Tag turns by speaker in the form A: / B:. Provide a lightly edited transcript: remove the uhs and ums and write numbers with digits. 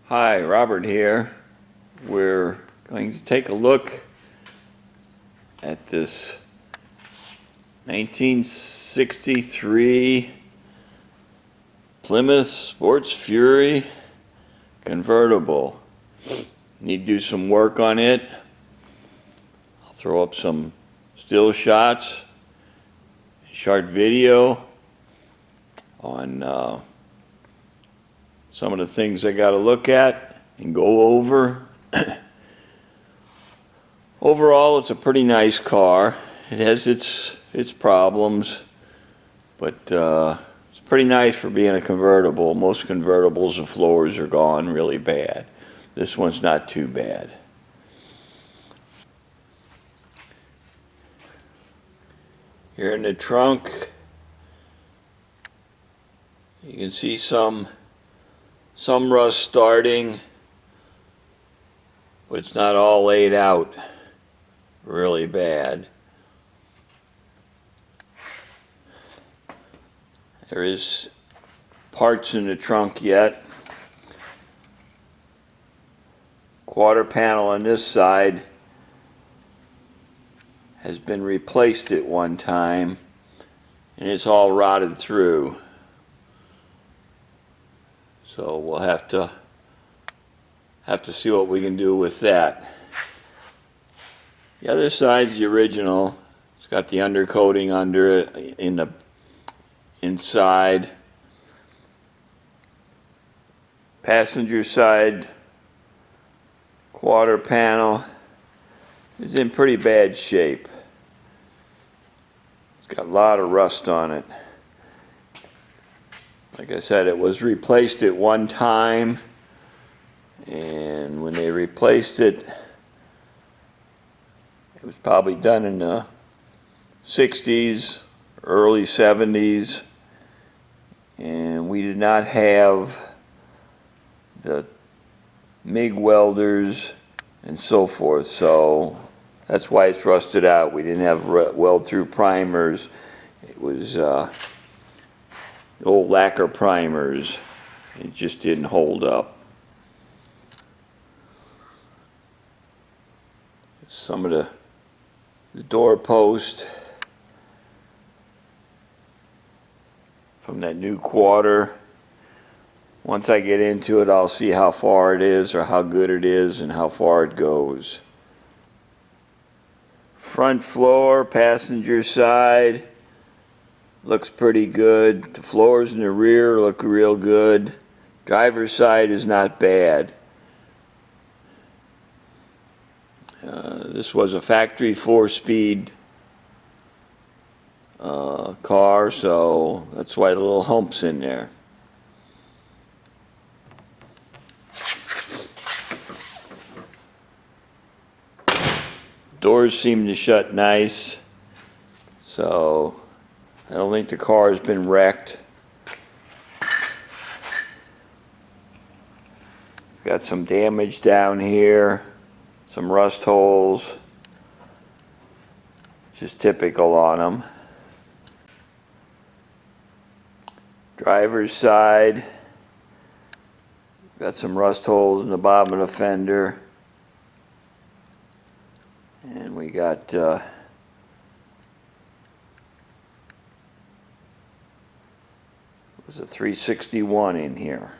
A: Hi, Robert here. We're going to take a look at this 1963 Plymouth Sports Fury convertible. Need to do some work on it. I'll throw up some still shots, short video on some of the things I got to look at and go over. Overall, it's a pretty nice car. It has its problems, but it's pretty nice for being a convertible. Most convertibles, the floors are gone really bad. This one's not too bad. Here in the trunk, you can see some rust starting, but it's not all laid out really bad. There is parts in the trunk yet. Quarter panel on this side has been replaced at one time, and it's all rotted through. So we'll have to see what we can do with that. The other side's the original. It's got the undercoating under it in the inside. Passenger side quarter panel is in pretty bad shape. It's got a lot of rust on it. Like I said, it was replaced at one time, and when they replaced it, it was probably done in the 60s, early 70s, and we did not have the MIG welders and so forth, so that's why it's rusted out. We didn't have weld-through primers. It was old lacquer primers. It just didn't hold up. Some of the door post from that new quarter. Once I get into it, I'll see how far it is or how good it is and how far it goes. Front floor, passenger side, looks pretty good. The floors in the rear look real good. Driver's side is not bad. This was a factory 4-speed car, so that's why the little hump's in there. Doors seem to shut nice, so I don't think the car has been wrecked. Got some damage down here, some rust holes, just typical on them. Driver's side, got some rust holes in the bottom of the fender, and we got was a 361 in here.